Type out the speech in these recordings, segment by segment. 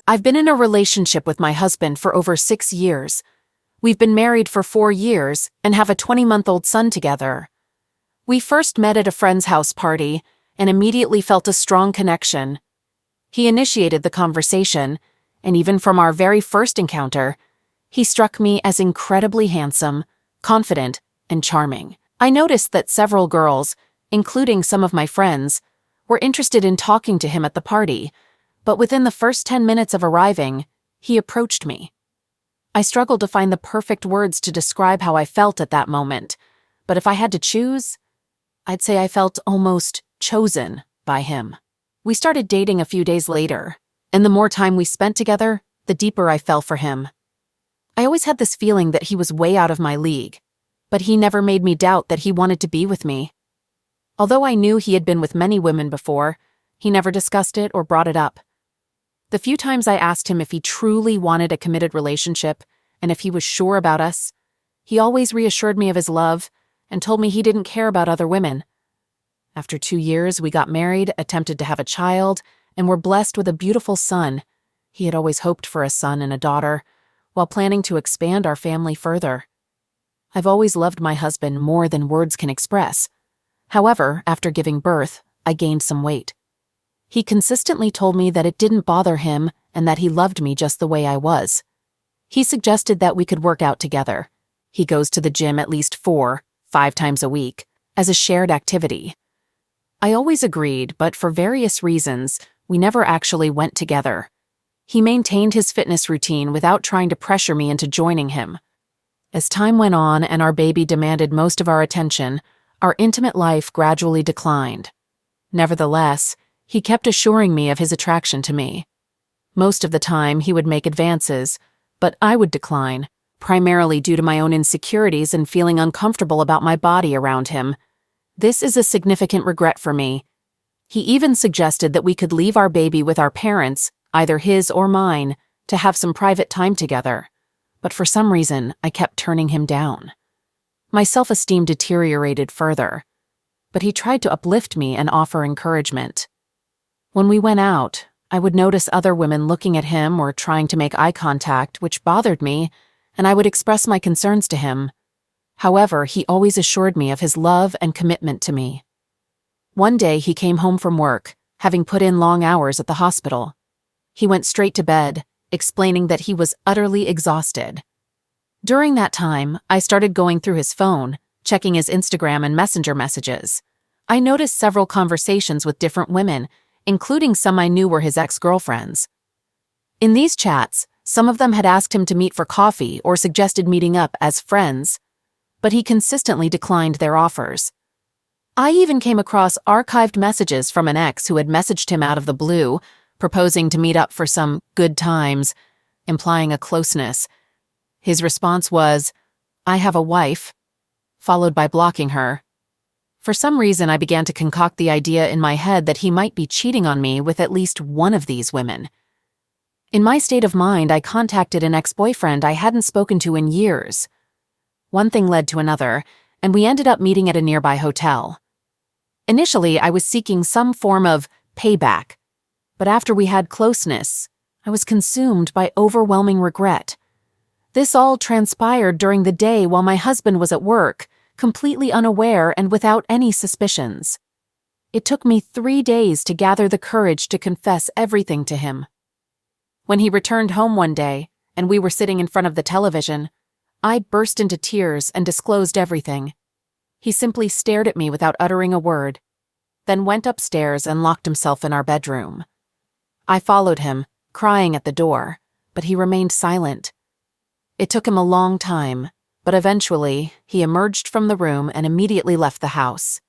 I've been in a relationship with my husband for over 6 years. We've been married for 4 years and have a 20-month-old son together. We first met at a friend's house party and immediately felt a strong connection. He initiated the conversation, and even from our very first encounter, he struck me as incredibly handsome, confident, and charming. I noticed that several girls, including some of my friends, were interested in talking to him at the party, but within the first 10 minutes of arriving, he approached me. I struggled to find the perfect words to describe how I felt at that moment, but if I had to choose, I'd say I felt almost chosen by him. We started dating a few days later, and the more time we spent together, the deeper I fell for him. I always had this feeling that he was way out of my league, but he never made me doubt that he wanted to be with me. Although I knew he had been with many women before, he never discussed it or brought it up. The few times I asked him if he truly wanted a committed relationship and if he was sure about us, he always reassured me of his love and told me he didn't care about other women. After 2 years, we got married, attempted to have a child, and were blessed with a beautiful son. He had always hoped for a son and a daughter, while planning to expand our family further. I've always loved my husband more than words can express. However, after giving birth, I gained some weight. He consistently told me that it didn't bother him and that he loved me just the way I was. He suggested that we could work out together. He goes to the gym at least 4-5 times a week, as a shared activity. I always agreed, but for various reasons, we never actually went together. He maintained his fitness routine without trying to pressure me into joining him. As time went on and our baby demanded most of our attention, our intimate life gradually declined. Nevertheless, he kept assuring me of his attraction to me. Most of the time, he would make advances, but I would decline, primarily due to my own insecurities and feeling uncomfortable about my body around him. This is a significant regret for me. He even suggested that we could leave our baby with our parents, either his or mine, to have some private time together. But for some reason, I kept turning him down. My self-esteem deteriorated further, but he tried to uplift me and offer encouragement. When we went out, I would notice other women looking at him or trying to make eye contact, which bothered me, and I would express my concerns to him. However, he always assured me of his love and commitment to me. One day he came home from work, having put in long hours at the hospital. He went straight to bed, explaining that he was utterly exhausted. During that time, I started going through his phone, checking his Instagram and Messenger messages. I noticed several conversations with different women, including some I knew were his ex-girlfriends. In these chats, some of them had asked him to meet for coffee or suggested meeting up as friends, but he consistently declined their offers. I even came across archived messages from an ex who had messaged him out of the blue, proposing to meet up for some good times, implying a closeness. His response was, "I have a wife," followed by blocking her. For some reason, I began to concoct the idea in my head that he might be cheating on me with at least one of these women. In my state of mind, I contacted an ex-boyfriend I hadn't spoken to in years. One thing led to another, and we ended up meeting at a nearby hotel. Initially, I was seeking some form of payback, but after we had closeness, I was consumed by overwhelming regret. This all transpired during the day while my husband was at work, completely unaware and without any suspicions. It took me 3 days to gather the courage to confess everything to him. When he returned home one day, and we were sitting in front of the television, I burst into tears and disclosed everything. He simply stared at me without uttering a word, then went upstairs and locked himself in our bedroom. I followed him, crying at the door, but he remained silent. It took him a long time, but eventually he emerged from the room and immediately left the house.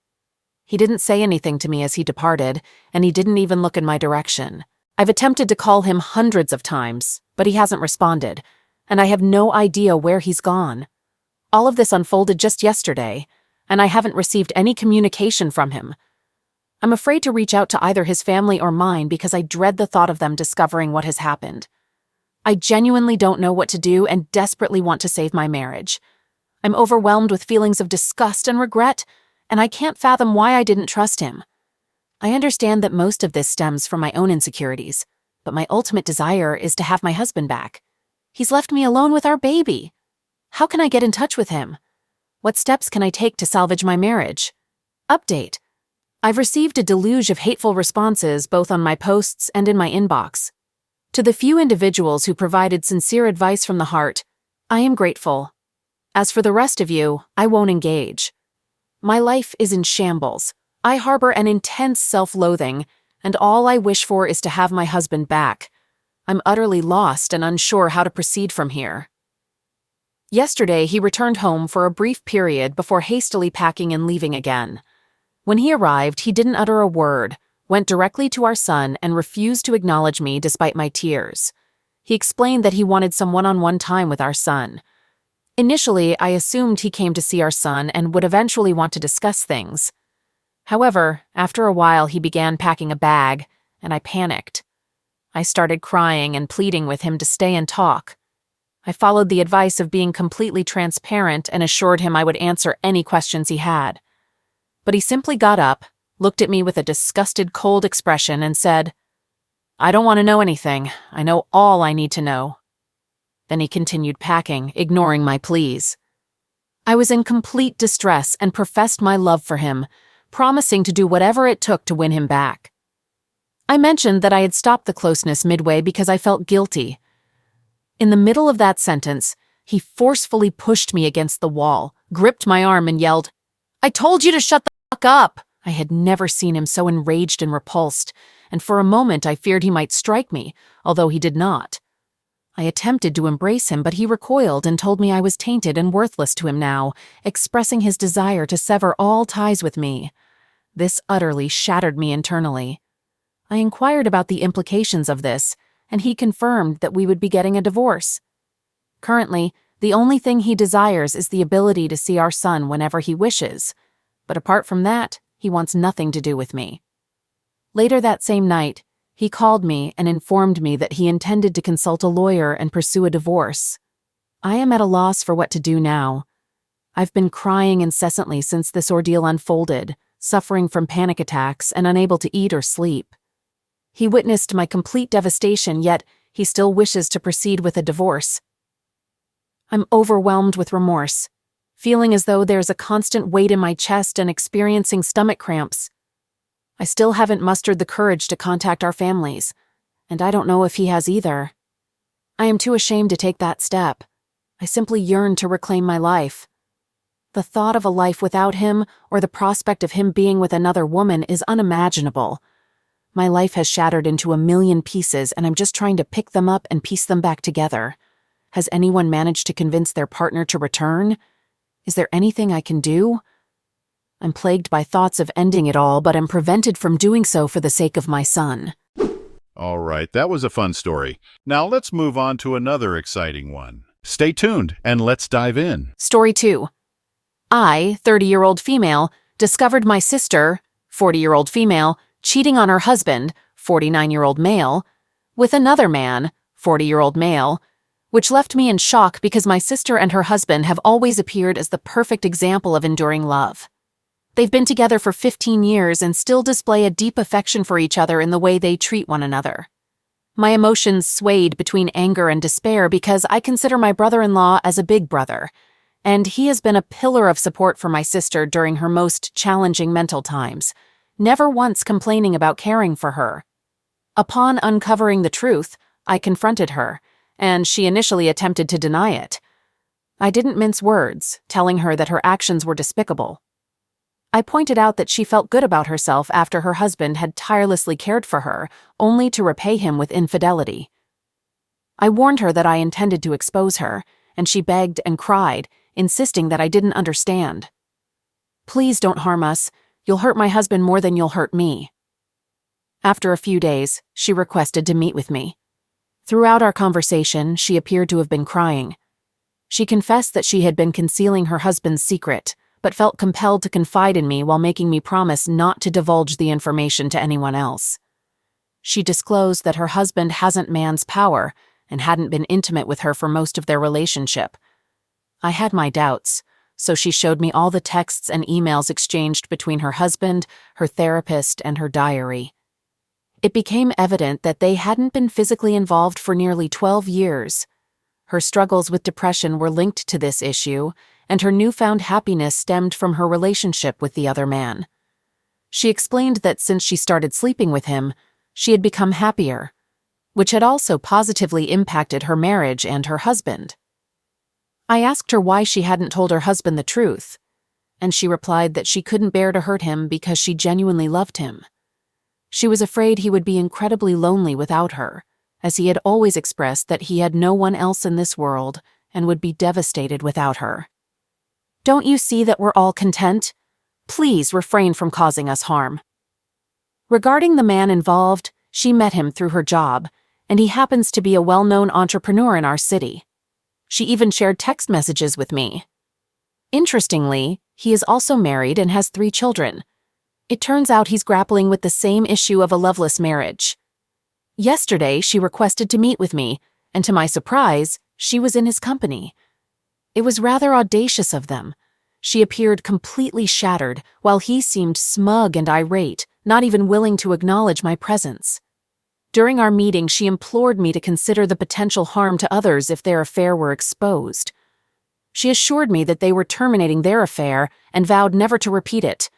He didn't say anything to me as he departed, and he didn't even look in my direction. I've attempted to call him hundreds of times, but he hasn't responded, and I have no idea where he's gone. All of this unfolded just yesterday, and I haven't received any communication from him. I'm afraid to reach out to either his family or mine because I dread the thought of them discovering what has happened. I genuinely don't know what to do and desperately want to save my marriage. I'm overwhelmed with feelings of disgust and regret, and I can't fathom why I didn't trust him. I understand that most of this stems from my own insecurities, but my ultimate desire is to have my husband back. He's left me alone with our baby. How can I get in touch with him? What steps can I take to salvage my marriage? Update. I've received a deluge of hateful responses both on my posts and in my inbox. To the few individuals who provided sincere advice from the heart, I am grateful. As for the rest of you, I won't engage. My life is in shambles. I harbor an intense self-loathing, and all I wish for is to have my husband back. I'm utterly lost and unsure how to proceed from here. Yesterday, he returned home for a brief period before hastily packing and leaving again. When he arrived, he didn't utter a word, went directly to our son, and refused to acknowledge me despite my tears. He explained that he wanted some one-on-one time with our son. Initially, I assumed he came to see our son and would eventually want to discuss things. However, after a while he began packing a bag, and I panicked. I started crying and pleading with him to stay and talk. I followed the advice of being completely transparent and assured him I would answer any questions he had. But he simply got up, looked at me with a disgusted, cold expression, and said, "I don't want to know anything. I know all I need to know." Then he continued packing, ignoring my pleas. I was in complete distress and professed my love for him, promising to do whatever it took to win him back. I mentioned that I had stopped the closeness midway because I felt guilty. In the middle of that sentence, he forcefully pushed me against the wall, gripped my arm, and yelled, "I told you to shut the fuck up!" I had never seen him so enraged and repulsed, and for a moment I feared he might strike me, although he did not. I attempted to embrace him, but he recoiled and told me I was tainted and worthless to him now, expressing his desire to sever all ties with me. This utterly shattered me internally. I inquired about the implications of this, and he confirmed that we would be getting a divorce. Currently, the only thing he desires is the ability to see our son whenever he wishes, but apart from that, he wants nothing to do with me. Later that same night, he called me and informed me that he intended to consult a lawyer and pursue a divorce. I am at a loss for what to do now. I've been crying incessantly since this ordeal unfolded, suffering from panic attacks and unable to eat or sleep. He witnessed my complete devastation, yet he still wishes to proceed with a divorce. I'm overwhelmed with remorse, feeling as though there's a constant weight in my chest and experiencing stomach cramps. I still haven't mustered the courage to contact our families, and I don't know if he has either. I am too ashamed to take that step. I simply yearn to reclaim my life. The thought of a life without him or the prospect of him being with another woman is unimaginable. My life has shattered into a million pieces, and I'm just trying to pick them up and piece them back together. Has anyone managed to convince their partner to return? Is there anything I can do? I'm plagued by thoughts of ending it all, but am prevented from doing so for the sake of my son. All right, that was a fun story. Now let's move on to another exciting one. Stay tuned and let's dive in. Story 2. I, 30-year-old female, discovered my sister, 40-year-old female, cheating on her husband, 49-year-old male, with another man, 40-year-old male, which left me in shock because my sister and her husband have always appeared as the perfect example of enduring love. They've been together for 15 years and still display a deep affection for each other in the way they treat one another. My emotions swayed between anger and despair because I consider my brother-in-law as a big brother, and he has been a pillar of support for my sister during her most challenging mental times, never once complaining about caring for her. Upon uncovering the truth, I confronted her, and she initially attempted to deny it. I didn't mince words, telling her that her actions were despicable. I pointed out that she felt good about herself after her husband had tirelessly cared for her, only to repay him with infidelity. I warned her that I intended to expose her, and she begged and cried, insisting that I didn't understand. "Please don't harm us. You'll hurt my husband more than you'll hurt me." After a few days, she requested to meet with me. Throughout our conversation, she appeared to have been crying. She confessed that she had been concealing her husband's secret, but felt compelled to confide in me while making me promise not to divulge the information to anyone else. She disclosed that her husband hasn't man's power and hadn't been intimate with her for most of their relationship. I had my doubts, so she showed me all the texts and emails exchanged between her husband, her therapist, and her diary. It became evident that they hadn't been physically involved for nearly 12 years. Her struggles with depression were linked to this issue, and her newfound happiness stemmed from her relationship with the other man. She explained that since she started sleeping with him, she had become happier, which had also positively impacted her marriage and her husband. I asked her why she hadn't told her husband the truth, and she replied that she couldn't bear to hurt him because she genuinely loved him. She was afraid he would be incredibly lonely without her, as he had always expressed that he had no one else in this world and would be devastated without her. "Don't you see that we're all content? Please refrain from causing us harm." Regarding the man involved, she met him through her job, and he happens to be a well-known entrepreneur in our city. She even shared text messages with me. Interestingly, he is also married and has 3 children. It turns out he's grappling with the same issue of a loveless marriage. Yesterday, she requested to meet with me, and to my surprise, she was in his company. It was rather audacious of them. She appeared completely shattered, while he seemed smug and irate, not even willing to acknowledge my presence. During our meeting, she implored me to consider the potential harm to others if their affair were exposed. She assured me that they were terminating their affair and vowed never to repeat it.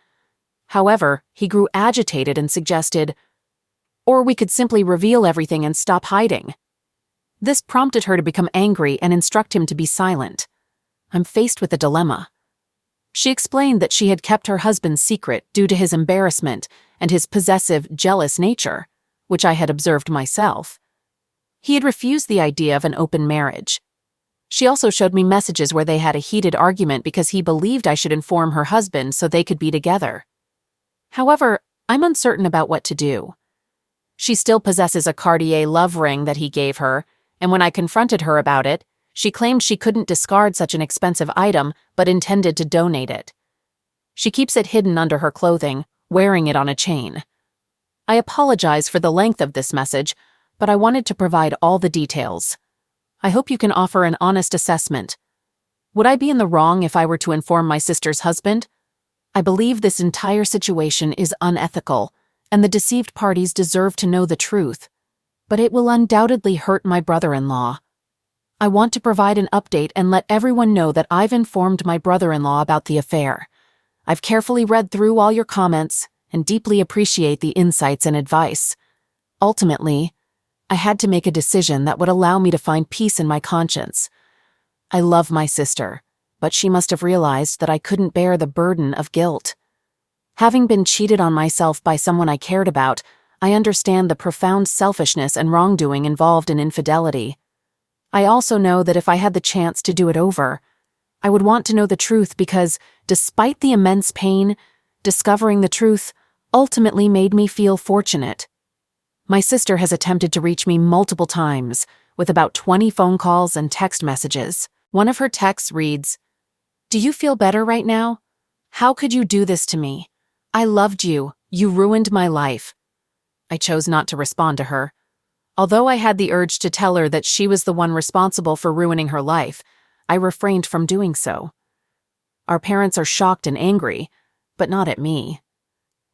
However, he grew agitated and suggested, "Or we could simply reveal everything and stop hiding." This prompted her to become angry and instruct him to be silent. I'm faced with a dilemma. She explained that she had kept her husband's secret due to his embarrassment and his possessive, jealous nature, which I had observed myself. He had refused the idea of an open marriage. She also showed me messages where they had a heated argument because he believed I should inform her husband so they could be together. However, I'm uncertain about what to do. She still possesses a Cartier love ring that he gave her, and when I confronted her about it, she claimed she couldn't discard such an expensive item but intended to donate it. She keeps it hidden under her clothing, wearing it on a chain. I apologize for the length of this message, but I wanted to provide all the details. I hope you can offer an honest assessment. Would I be in the wrong if I were to inform my sister's husband? I believe this entire situation is unethical, and the deceived parties deserve to know the truth. But it will undoubtedly hurt my brother-in-law. I want to provide an update and let everyone know that I've informed my brother-in-law about the affair. I've carefully read through all your comments and deeply appreciate the insights and advice. Ultimately, I had to make a decision that would allow me to find peace in my conscience. I love my sister, but she must have realized that I couldn't bear the burden of guilt. Having been cheated on myself by someone I cared about, I understand the profound selfishness and wrongdoing involved in infidelity. I also know that if I had the chance to do it over, I would want to know the truth because, despite the immense pain, discovering the truth ultimately made me feel fortunate. My sister has attempted to reach me multiple times, with about 20 phone calls and text messages. One of her texts reads, "Do you feel better right now? How could you do this to me? I loved you. You ruined my life." I chose not to respond to her. Although I had the urge to tell her that she was the one responsible for ruining her life, I refrained from doing so. Our parents are shocked and angry, but not at me.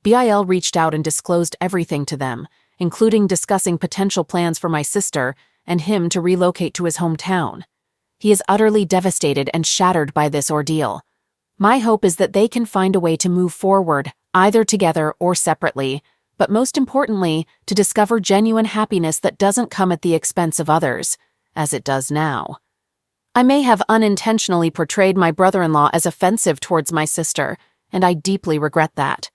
BIL reached out and disclosed everything to them, including discussing potential plans for my sister and him to relocate to his hometown. He is utterly devastated and shattered by this ordeal. My hope is that they can find a way to move forward, either together or separately, but most importantly, to discover genuine happiness that doesn't come at the expense of others, as it does now. I may have unintentionally portrayed my brother-in-law as offensive towards my sister, and I deeply regret that.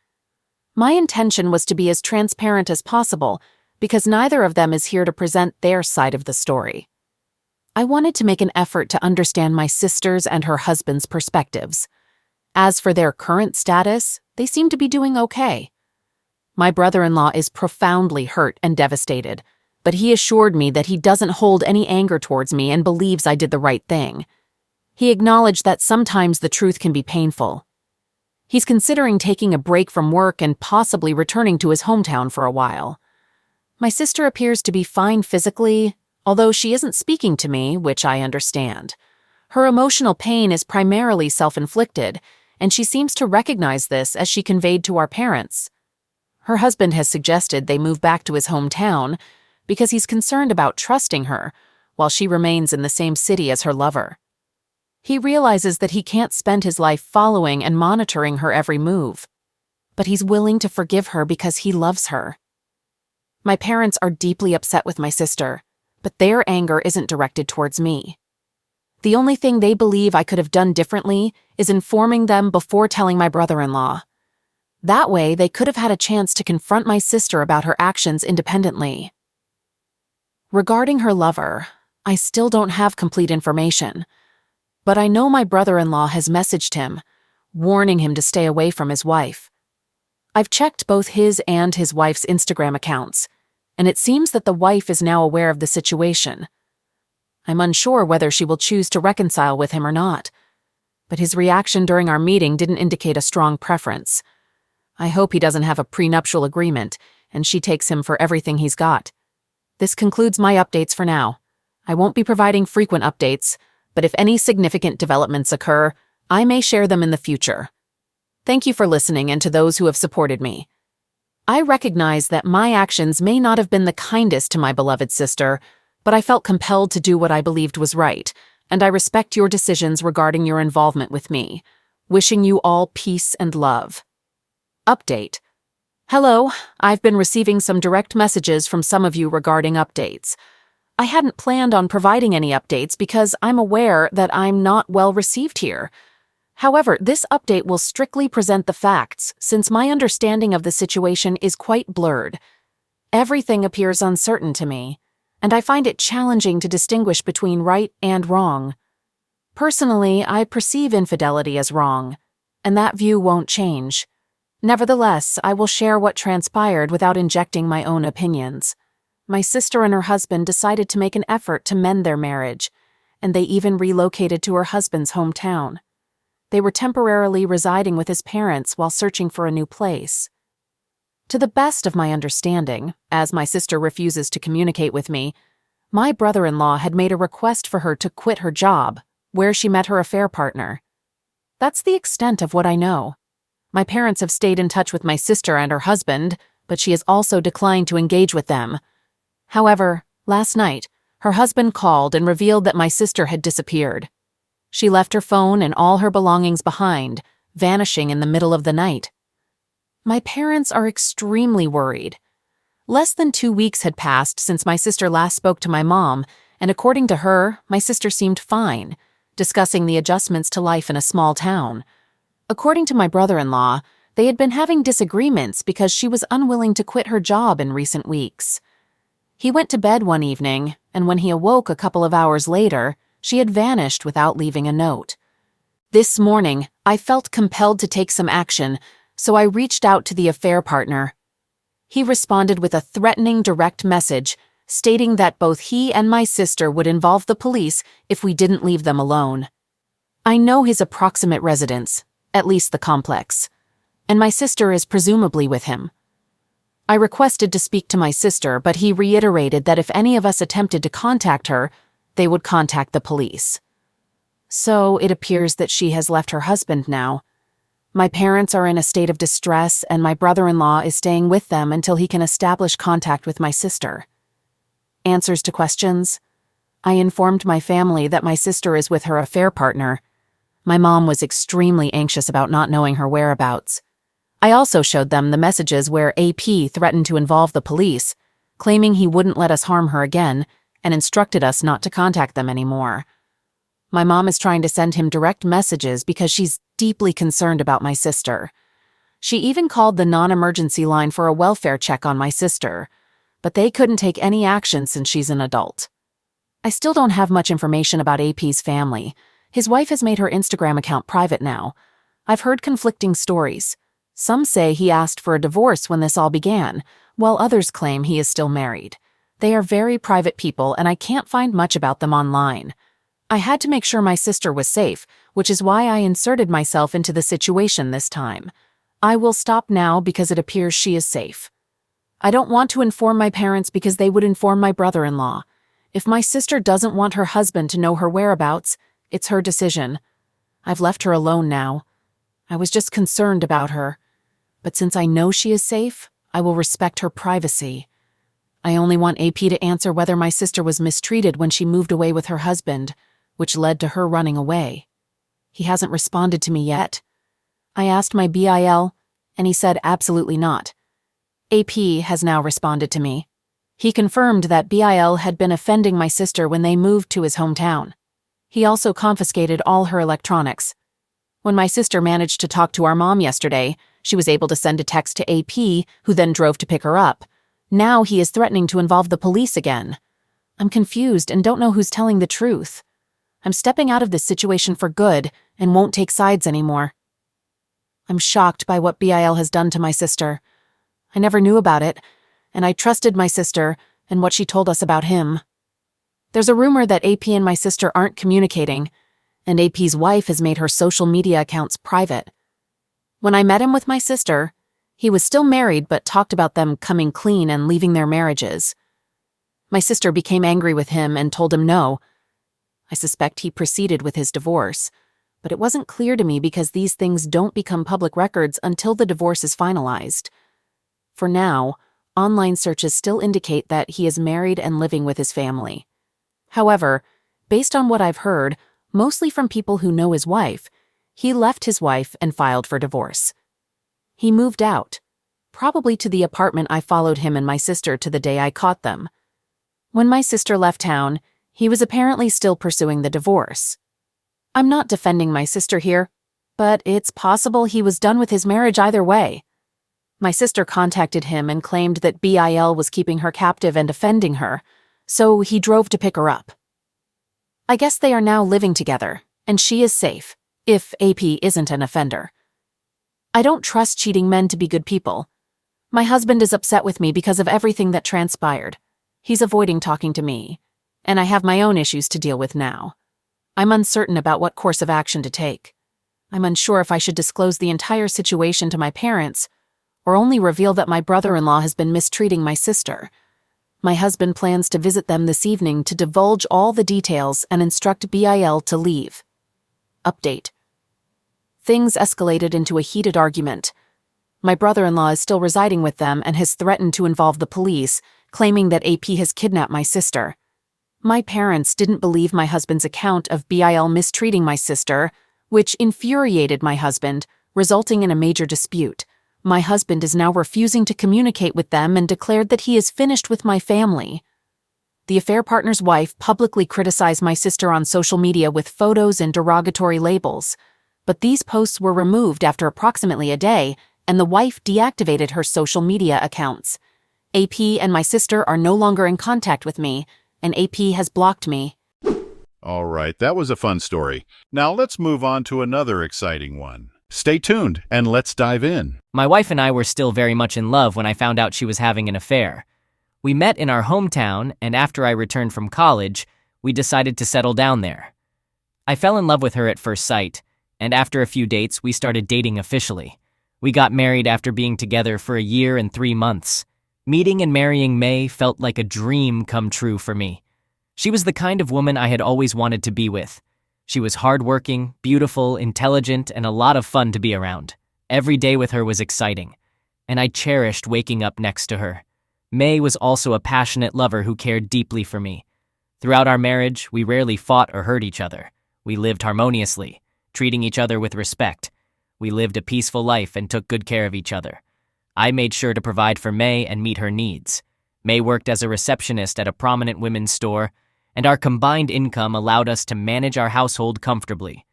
My intention was to be as transparent as possible, because neither of them is here to present their side of the story. I wanted to make an effort to understand my sister's and her husband's perspectives. As for their current status, they seem to be doing okay. My brother-in-law is profoundly hurt and devastated, but he assured me that he doesn't hold any anger towards me and believes I did the right thing. He acknowledged that sometimes the truth can be painful. He's considering taking a break from work and possibly returning to his hometown for a while. My sister appears to be fine physically, although she isn't speaking to me, which I understand. Her emotional pain is primarily self-inflicted, and she seems to recognize this as she conveyed to our parents. Her husband has suggested they move back to his hometown because he's concerned about trusting her while she remains in the same city as her lover. He realizes that he can't spend his life following and monitoring her every move, but he's willing to forgive her because he loves her. My parents are deeply upset with my sister, but their anger isn't directed towards me. The only thing they believe I could have done differently is informing them before telling my brother-in-law. That way, they could have had a chance to confront my sister about her actions independently. Regarding her lover, I still don't have complete information, but I know my brother-in-law has messaged him, warning him to stay away from his wife. I've checked both his and his wife's Instagram accounts, and it seems that the wife is now aware of the situation. I'm unsure whether she will choose to reconcile with him or not, but his reaction during our meeting didn't indicate a strong preference. I hope he doesn't have a prenuptial agreement, and she takes him for everything he's got. This concludes my updates for now. I won't be providing frequent updates, but if any significant developments occur, I may share them in the future. Thank you for listening and to those who have supported me. I recognize that my actions may not have been the kindest to my beloved sister, but I felt compelled to do what I believed was right, and I respect your decisions regarding your involvement with me. Wishing you all peace and love. Update. Hello, I've been receiving some direct messages from some of you regarding updates. I hadn't planned on providing any updates because I'm aware that I'm not well received here. However, this update will strictly present the facts since my understanding of the situation is quite blurred. Everything appears uncertain to me, and I find it challenging to distinguish between right and wrong. Personally, I perceive infidelity as wrong, and that view won't change. Nevertheless, I will share what transpired without injecting my own opinions. My sister and her husband decided to make an effort to mend their marriage, and they even relocated to her husband's hometown. They were temporarily residing with his parents while searching for a new place. To the best of my understanding, as my sister refuses to communicate with me, my brother-in-law had made a request for her to quit her job, where she met her affair partner. That's the extent of what I know. My parents have stayed in touch with my sister and her husband, but she has also declined to engage with them. However, last night, her husband called and revealed that my sister had disappeared. She left her phone and all her belongings behind, vanishing in the middle of the night. My parents are extremely worried. Less than 2 weeks had passed since my sister last spoke to my mom, and according to her, my sister seemed fine, discussing the adjustments to life in a small town. According to my brother-in-law, they had been having disagreements because she was unwilling to quit her job in recent weeks. He went to bed one evening, and when he awoke a couple of hours later, she had vanished without leaving a note. This morning, I felt compelled to take some action, so I reached out to the affair partner. He responded with a threatening direct message, stating that both he and my sister would involve the police if we didn't leave them alone. I know his approximate residence, at least the complex, and my sister is presumably with him. I requested to speak to my sister, but he reiterated that if any of us attempted to contact her, they would contact the police. So it appears that she has left her husband now. My parents are in a state of distress, and my brother-in-law is staying with them until he can establish contact with my sister. Answers to questions? I informed my family that my sister is with her affair partner. My mom was extremely anxious about not knowing her whereabouts. I also showed them the messages where AP threatened to involve the police, claiming he wouldn't let us harm her again, and instructed us not to contact them anymore. My mom is trying to send him direct messages because she's deeply concerned about my sister. She even called the non-emergency line for a welfare check on my sister, but they couldn't take any action since she's an adult. I still don't have much information about AP's family. His wife has made her Instagram account private now. I've heard conflicting stories. Some say he asked for a divorce when this all began, while others claim he is still married. They are very private people, and I can't find much about them online. I had to make sure my sister was safe, which is why I inserted myself into the situation this time. I will stop now because it appears she is safe. I don't want to inform my parents because they would inform my brother-in-law. If my sister doesn't want her husband to know her whereabouts, it's her decision. I've left her alone now. I was just concerned about her. But since I know she is safe, I will respect her privacy. I only want AP to answer whether my sister was mistreated when she moved away with her husband, which led to her running away. He hasn't responded to me yet. I asked my BIL, and he said absolutely not. AP has now responded to me. He confirmed that BIL had been offending my sister when they moved to his hometown. He also confiscated all her electronics. When my sister managed to talk to our mom yesterday, she was able to send a text to AP, who then drove to pick her up. Now he is threatening to involve the police again. I'm confused and don't know who's telling the truth. I'm stepping out of this situation for good and won't take sides anymore. I'm shocked by what BIL has done to my sister. I never knew about it, and I trusted my sister and what she told us about him. There's a rumor that AP and my sister aren't communicating, and AP's wife has made her social media accounts private. When I met him with my sister, he was still married but talked about them coming clean and leaving their marriages. My sister became angry with him and told him no. I suspect he proceeded with his divorce, but it wasn't clear to me because these things don't become public records until the divorce is finalized. For now, online searches still indicate that he is married and living with his family. However, based on what I've heard, mostly from people who know his wife, he left his wife and filed for divorce. He moved out, probably to the apartment I followed him and my sister to the day I caught them. When my sister left town, he was apparently still pursuing the divorce. I'm not defending my sister here, but it's possible he was done with his marriage either way. My sister contacted him and claimed that BIL was keeping her captive and offending her, so he drove to pick her up. I guess they are now living together, and she is safe, if AP isn't an offender. I don't trust cheating men to be good people. My husband is upset with me because of everything that transpired. He's avoiding talking to me, and I have my own issues to deal with now. I'm uncertain about what course of action to take. I'm unsure if I should disclose the entire situation to my parents, or only reveal that my brother-in-law has been mistreating my sister. My husband plans to visit them this evening to divulge all the details and instruct BIL to leave. Update. Things escalated into a heated argument. My brother-in-law is still residing with them and has threatened to involve the police, claiming that AP has kidnapped my sister. My parents didn't believe my husband's account of BIL mistreating my sister, which infuriated my husband, resulting in a major dispute. My husband is now refusing to communicate with them and declared that he is finished with my family. The affair partner's wife publicly criticized my sister on social media with photos and derogatory labels, but these posts were removed after approximately a day, and the wife deactivated her social media accounts. AP and my sister are no longer in contact with me, and AP has blocked me. All right, that was a fun story. Now let's move on to another exciting one. Stay tuned and let's dive in. My wife and I were still very much in love when I found out she was having an affair. We met in our hometown, and after I returned from college, we decided to settle down there. I fell in love with her at first sight, and after a few dates, we started dating officially. We got married after being together for a year and 3 months. Meeting and marrying May felt like a dream come true for me. She was the kind of woman I had always wanted to be with. She was hardworking, beautiful, intelligent, and a lot of fun to be around. Every day with her was exciting, and I cherished waking up next to her. May was also a passionate lover who cared deeply for me. Throughout our marriage, we rarely fought or hurt each other. We lived harmoniously, treating each other with respect. We lived a peaceful life and took good care of each other. I made sure to provide for May and meet her needs. May worked as a receptionist at a prominent women's store, and our combined income allowed us to manage our household comfortably.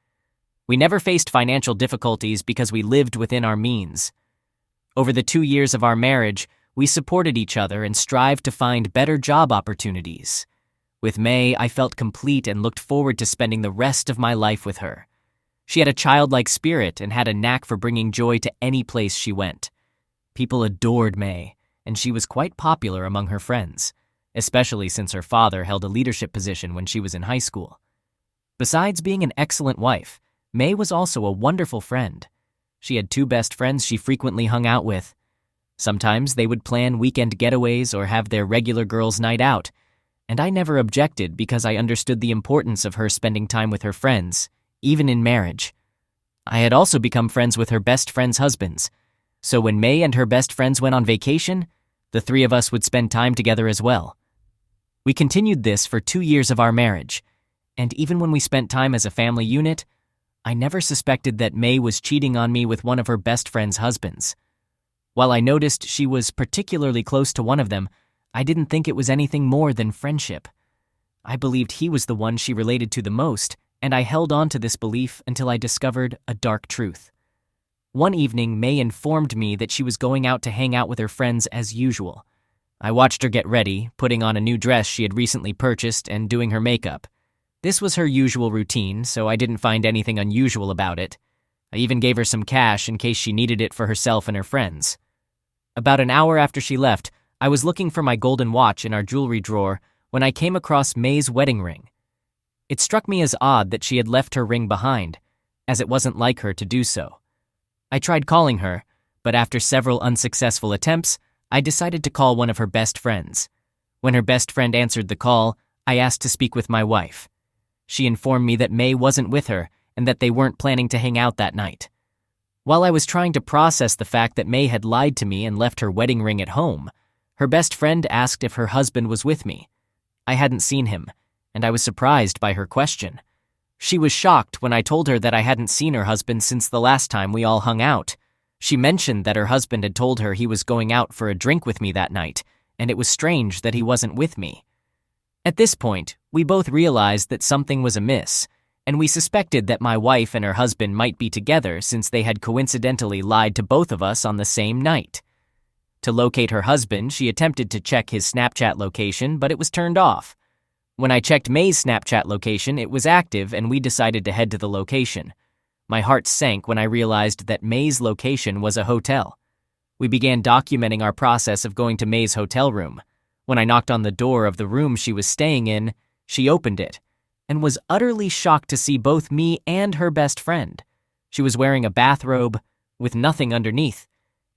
We never faced financial difficulties because we lived within our means. Over the 2 years of our marriage, we supported each other and strived to find better job opportunities. With May, I felt complete and looked forward to spending the rest of my life with her. She had a childlike spirit and had a knack for bringing joy to any place she went. People adored May, and she was quite popular among her friends, especially since her father held a leadership position when she was in high school. Besides being an excellent wife, May was also a wonderful friend. She had 2 best friends she frequently hung out with. Sometimes they would plan weekend getaways or have their regular girls' night out, and I never objected because I understood the importance of her spending time with her friends, even in marriage. I had also become friends with her best friends' husbands. So when May and her best friends went on vacation, the three of us would spend time together as well. We continued this for 2 years of our marriage, and even when we spent time as a family unit, I never suspected that May was cheating on me with one of her best friend's husbands. While I noticed she was particularly close to one of them, I didn't think it was anything more than friendship. I believed he was the one she related to the most, and I held on to this belief until I discovered a dark truth. One evening, May informed me that she was going out to hang out with her friends as usual. I watched her get ready, putting on a new dress she had recently purchased and doing her makeup. This was her usual routine, so I didn't find anything unusual about it. I even gave her some cash in case she needed it for herself and her friends. About an hour after she left, I was looking for my golden watch in our jewelry drawer when I came across May's wedding ring. It struck me as odd that she had left her ring behind, as it wasn't like her to do so. I tried calling her, but after several unsuccessful attempts, I decided to call one of her best friends. When her best friend answered the call, I asked to speak with my wife. She informed me that May wasn't with her and that they weren't planning to hang out that night. While I was trying to process the fact that May had lied to me and left her wedding ring at home, her best friend asked if her husband was with me. I hadn't seen him, and I was surprised by her question. She was shocked when I told her that I hadn't seen her husband since the last time we all hung out. She mentioned that her husband had told her he was going out for a drink with me that night, and it was strange that he wasn't with me. At this point, we both realized that something was amiss, and we suspected that my wife and her husband might be together since they had coincidentally lied to both of us on the same night. To locate her husband, she attempted to check his Snapchat location, but it was turned off. When I checked May's Snapchat location, it was active, and we decided to head to the location. My heart sank when I realized that May's location was a hotel. We began documenting our process of going to May's hotel room. When I knocked on the door of the room she was staying in, she opened it and was utterly shocked to see both me and her best friend. She was wearing a bathrobe with nothing underneath,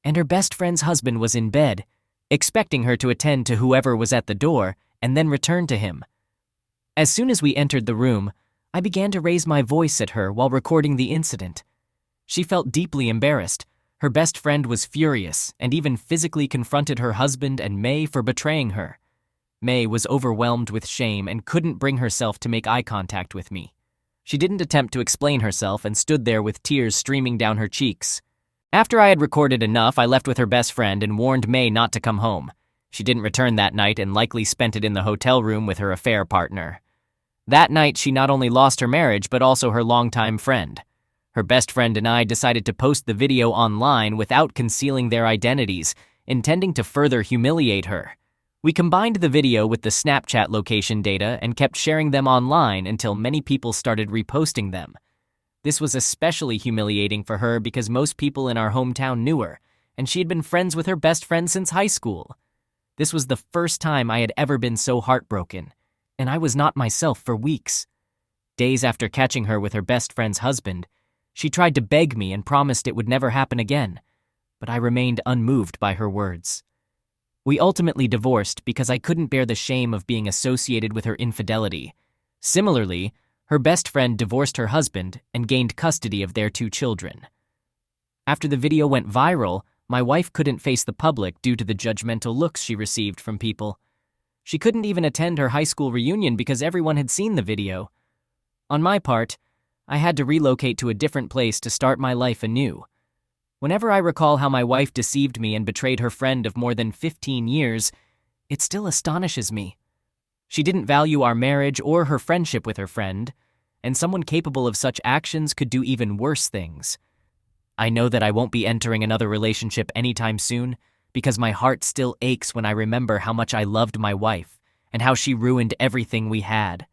and her best friend's husband was in bed, expecting her to attend to whoever was at the door and then return to him. As soon as we entered the room, I began to raise my voice at her while recording the incident. She felt deeply embarrassed. Her best friend was furious and even physically confronted her husband and May for betraying her. May was overwhelmed with shame and couldn't bring herself to make eye contact with me. She didn't attempt to explain herself and stood there with tears streaming down her cheeks. After I had recorded enough, I left with her best friend and warned May not to come home. She didn't return that night and likely spent it in the hotel room with her affair partner. That night, she not only lost her marriage, but also her longtime friend. Her best friend and I decided to post the video online without concealing their identities, intending to further humiliate her. We combined the video with the Snapchat location data and kept sharing them online until many people started reposting them. This was especially humiliating for her because most people in our hometown knew her, and she had been friends with her best friend since high school. This was the first time I had ever been so heartbroken, and I was not myself for weeks. Days after catching her with her best friend's husband, she tried to beg me and promised it would never happen again, but I remained unmoved by her words. We ultimately divorced because I couldn't bear the shame of being associated with her infidelity. Similarly, her best friend divorced her husband and gained custody of their 2 children. After the video went viral, my wife couldn't face the public due to the judgmental looks she received from people. She couldn't even attend her high school reunion because everyone had seen the video. On my part, I had to relocate to a different place to start my life anew. Whenever I recall how my wife deceived me and betrayed her friend of more than 15 years, it still astonishes me. She didn't value our marriage or her friendship with her friend, and someone capable of such actions could do even worse things. I know that I won't be entering another relationship anytime soon because my heart still aches when I remember how much I loved my wife and how she ruined everything we had.